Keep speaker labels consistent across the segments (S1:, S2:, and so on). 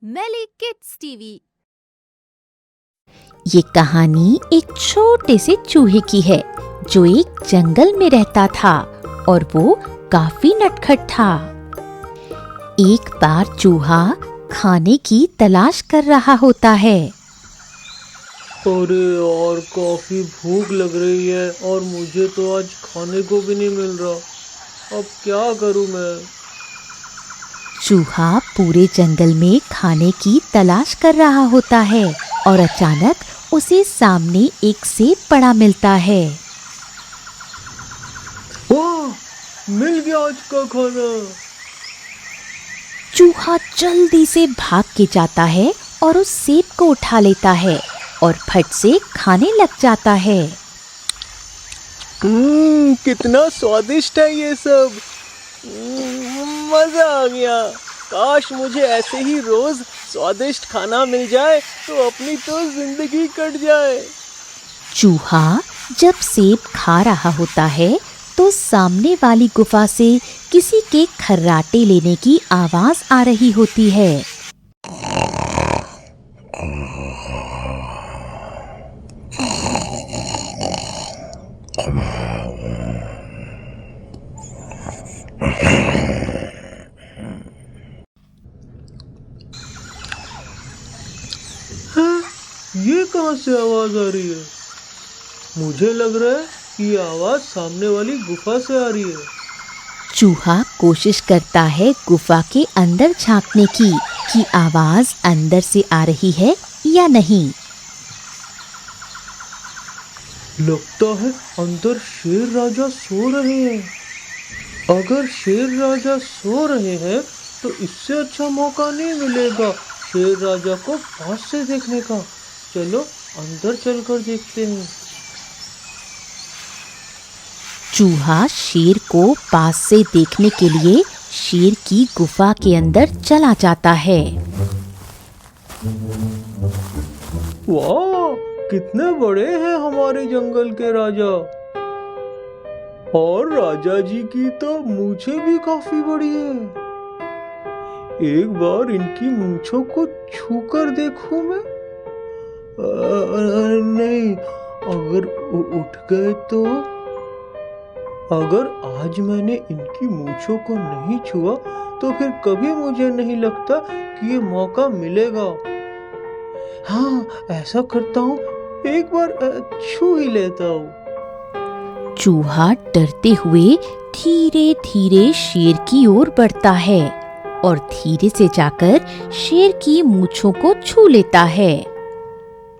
S1: मेली kids TV.
S2: ये कहानी एक छोटे से चूहे की है जो एक जंगल में रहता था और वो काफी नटखट था। एक बार चूहा खाने की तलाश कर रहा होता है।
S3: अरे यार, काफी भूख लग रही है और मुझे तो आज खाने को भी नहीं मिल रहा। अब क्या करूं मैं?
S2: चूहा पूरे जंगल में खाने की तलाश कर रहा होता है और अचानक उसे सामने एक सेब पड़ा मिलता है।
S3: वाह, मिल गया आज का खाना।
S2: चूहा जल्दी से भाग के जाता है और उस सेब को उठा लेता है और फट से खाने लग जाता है।
S3: कितना स्वादिष्ट है ये सब। मजा आ गया। काश मुझे ऐसे ही रोज स्वादिष्ट खाना मिल जाए तो अपनी तो जिंदगी कट जाए।
S2: चूहा जब सेब खा रहा होता है तो सामने वाली गुफा से किसी के खर्राटे लेने की आवाज आ रही होती है।
S3: ये कहाँ से आवाज आ रही है? मुझे लग रहा है कि ये आवाज सामने वाली गुफा से आ रही है।
S2: चूहा कोशिश करता है गुफा के अंदर झांकने की कि आवाज अंदर से आ रही है या नहीं।
S3: लगता है अंदर शेर राजा सो रहे हैं। अगर शेर राजा सो रहे हैं तो इससे अच्छा मौका नहीं मिलेगा शेर राजा को पास से देखने का। चलो अंदर चलकर देखते हैं।
S2: चूहा शेर को पास से देखने के लिए शेर की गुफा के अंदर चला जाता है।
S3: वाह, कितने बड़े हैं हमारे जंगल के राजा। और राजा जी की तो मूछें भी काफी बड़ी है। एक बार इनकी मूछों को छूकर देखूं मैं। नहीं, अगर उठ गए तो? अगर आज मैंने इनकी मूछों को नहीं छुआ तो फिर कभी मुझे नहीं लगता कि ये मौका मिलेगा। हाँ, ऐसा करता हूँ, एक बार छू ही लेता हूँ।
S2: चूहा डरते हुए धीरे धीरे शेर की ओर बढ़ता है और धीरे से जाकर शेर की मूंछों को छू लेता है।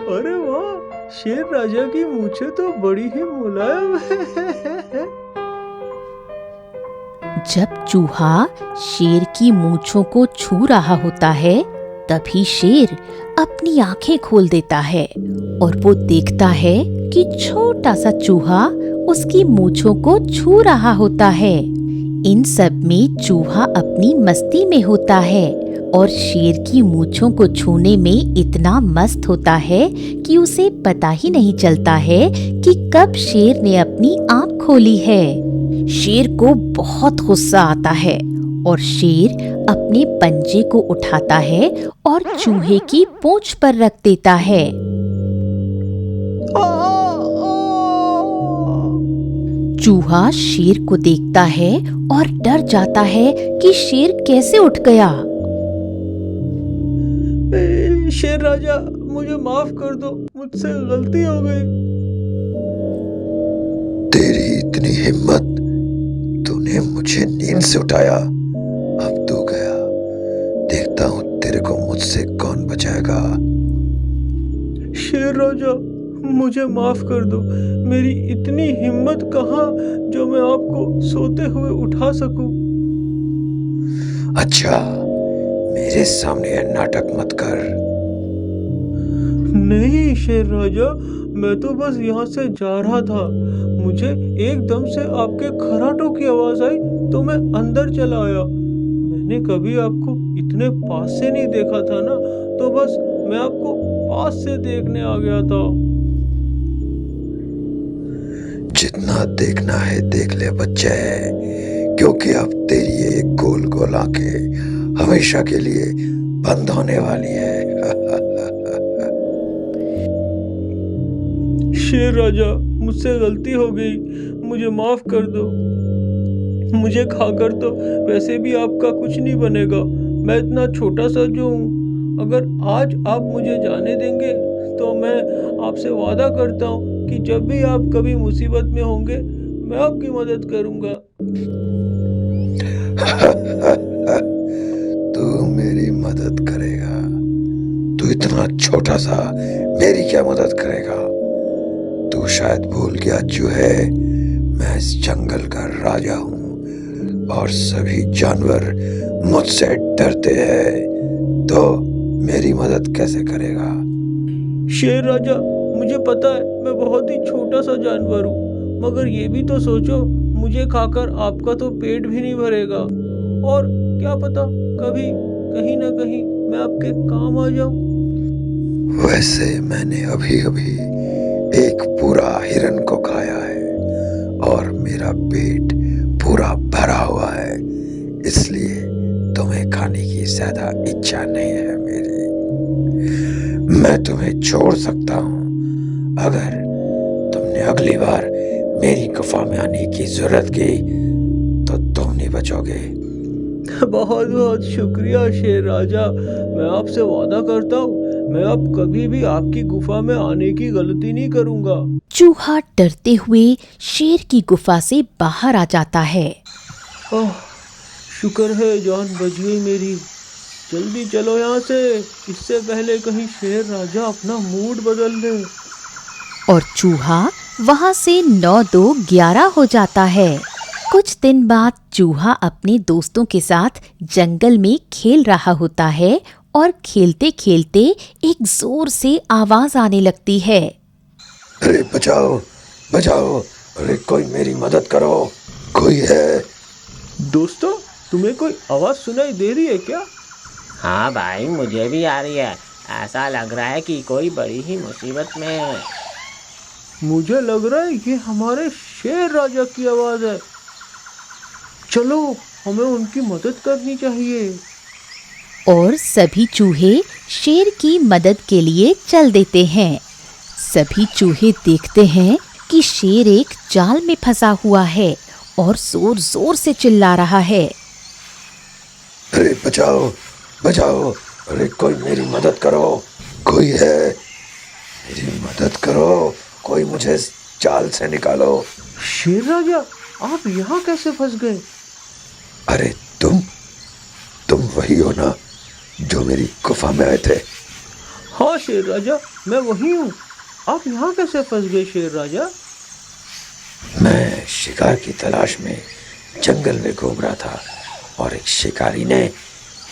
S3: अरे वाह, शेर राजा की मूछें तो बड़ी ही मुलायम है।
S2: जब चूहा शेर की मूंछों को छू रहा होता है तभी शेर अपनी आंखें खोल देता है और वो देखता है कि छोटा सा चूहा उसकी मूंछों को छू रहा होता है। इन सब में चूहा अपनी मस्ती में होता है और शेर की मूंछों को छूने में इतना मस्त होता है कि उसे पता ही नहीं चलता है कि कब शेर ने अपनी आंख खोली है। शेर को बहुत गुस्सा आता है और शेर अपने पंजे को उठाता है और चूहे की पूंछ पर रख देता है। चूहा शेर को देखता है और डर जाता है कि शेर कैसे उठ गया।
S3: शेर राजा, मुझे माफ कर दो, मुझसे गलती हो गई।
S4: तेरी इतनी हिम्मत, तूने मुझे नींद से उठाया। अब तू गया, देखता हूँ तेरे को मुझसे कौन बचाएगा।
S3: शेर राजा, मुझे माफ कर दो। मेरी इतनी हिम्मत कहाँ जो मैं आपको सोते हुए उठा सकूं।
S4: अच्छा, मेरे सामने यह नाटक मत कर।
S3: नहीं शेर राजा, मैं तो बस यहाँ से जा रहा था। मुझे एकदम से आपके खर्राटों की आवाज आई तो मैं अंदर चला आया। मैंने कभी आपको इतने पास से नहीं देखा था ना, तो बस मैं आपको पास से देखने आ गया था।
S4: जितना देखना है देख ले बच्चे, क्योंकि अब तेरी ये गोल गोल आंखें हमेशा के लिए बंद होने वाली है।
S3: शेर राजा, मुझसे गलती हो गई, मुझे माफ कर दो। मुझे खाकर तो वैसे भी आपका कुछ नहीं बनेगा। मैं इतना छोटा सा जो हूँ, अगर आज आप मुझे जाने देंगे तो मैं आपसे वादा करता हूँ कि जब भी आप कभी मुसीबत में होंगे मैं आपकी मदद करूँगा।
S4: तू मेरी मदद करेगा? तू इतना छोटा सा मेरी क्या मदद करेगा? तू शायद भूल गया चूहे, मैं इस जंगल का राजा हूँ और सभी जानवर मुझसे डरते हैं, तो मेरी मदद कैसे करेगा?
S3: शेर राजा, मुझे पता है मैं बहुत ही छोटा सा जानवर हूँ, मगर ये भी तो सोचो, मुझे खाकर आपका तो पेट भी नहीं भरेगा और क्या पता कभी कहीं ना कहीं मैं आपके काम आ जाऊं।
S4: वैसे मैंने अभी अभी एक पूरा हिरन को खाया है और मेरा पेट पूरा भरा हुआ है, इसलिए तुम्हें खाने की ज्यादा इच्छा नहीं है मेरी। मैं तुम्हें छोड़ सकता हूँ अगर तुमने अगली बार मेरी गुफा में आने की जरूरत की तो तुम नहीं बचोगे।
S3: बहुत बहुत शुक्रिया शेर राजा, मैं आपसे वादा करता हूँ मैं अब कभी भी आपकी गुफा में आने की गलती नहीं करूँगा।
S2: चूहा डरते हुए शेर की गुफा से बाहर आ जाता है।
S3: ओह, शुक्र है जान बच गई मेरी। जल्दी चलो यहाँ से, इससे पहले कहीं शेर राजा अपना मूड बदल ले।
S2: और चूहा वहां से 9-2-11 हो जाता है। कुछ दिन बाद चूहा अपने दोस्तों के साथ जंगल में खेल रहा होता है और खेलते खेलते एक जोर से आवाज आने लगती है।
S4: अरे बचाओ बचाओ, अरे कोई मेरी मदद करो, कोई है?
S3: दोस्तों, तुम्हें कोई आवाज सुनाई दे रही है क्या?
S1: हाँ भाई, मुझे भी आ रही है। ऐसा लग रहा है कि कोई बड़ी ही मुसीबत में है।
S3: मुझे लग रहा है ये हमारे शेर राजा की आवाज है। चलो, हमें उनकी मदद करनी चाहिए।
S2: और सभी चूहे शेर की मदद के लिए चल देते हैं। सभी चूहे देखते हैं कि शेर एक जाल में फंसा हुआ है और जोर जोर से चिल्ला रहा है।
S4: अरे बचाओ बचाओ, अरे कोई मेरी मदद करो, कोई है? मेरी मदद करो, कोई मुझे इस जाल से निकालो।
S3: शेर राजा, आप यहाँ कैसे फंस गए?
S4: अरे तुम वही हो ना जो मेरी गुफा में आए थे?
S3: हाँ शेर राजा, मैं वही हूँ। आप यहाँ कैसे फंस गए शेर राजा?
S4: मैं शिकार की तलाश में जंगल में घूम रहा था और एक शिकारी ने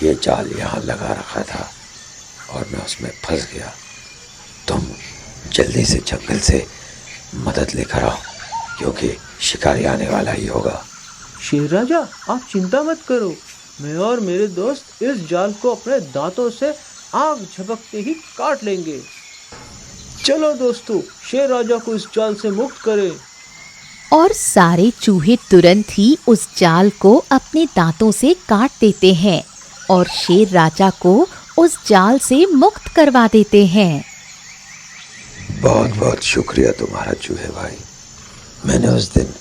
S4: ये जाल यहाँ लगा रखा था और मैं उसमें फंस गया। तुम जल्दी से जंगल से मदद लेकर आओ, क्योंकि शिकारी आने वाला ही होगा।
S3: शेर राजा, आप चिंता मत करो, मैं और मेरे दोस्त इस जाल को अपने दांतों से आग झपकते ही काट लेंगे। चलो दोस्तों, शेर राजा को इस जाल से मुक्त करें।
S2: और सारे चूहे तुरंत ही उस जाल को अपने दांतों से काट देते हैं और शेर राजा को उस जाल से मुक्त करवा देते हैं।
S4: बहुत बहुत शुक्रिया तुम्हारा चूहे भाई। मैंने उस दिन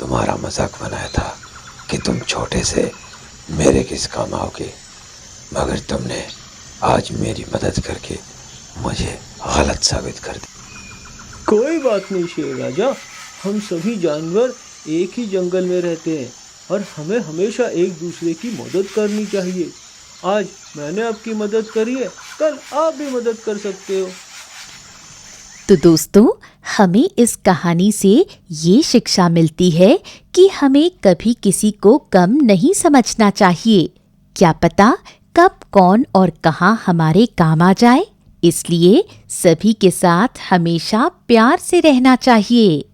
S4: तुम्हारा मजाक बनाया था कि तुम छोटे से मेरे किस काम आओगे, मगर तुमने आज मेरी मदद करके मुझे गलत साबित कर दी।
S3: कोई बात नहीं शेर राजा, हम सभी जानवर एक ही जंगल में रहते हैं और हमें हमेशा एक दूसरे की मदद करनी चाहिए। आज मैंने आपकी मदद करी है, कल आप भी मदद कर सकते हो।
S2: तो दोस्तों, हमें इस कहानी से ये शिक्षा मिलती है कि हमें कभी किसी को कम नहीं समझना चाहिए। क्या पता कब कौन और कहां हमारे काम आ जाए, इसलिए सभी के साथ हमेशा प्यार से रहना चाहिए।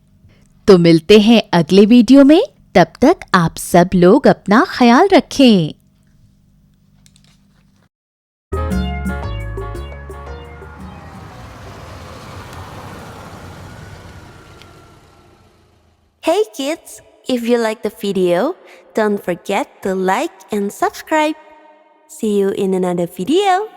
S2: तो मिलते हैं अगले वीडियो में, तब तक आप सब लोग अपना ख्याल रखें।
S5: Hey kids, if you like the video, don't forget to like and subscribe. See you in another video.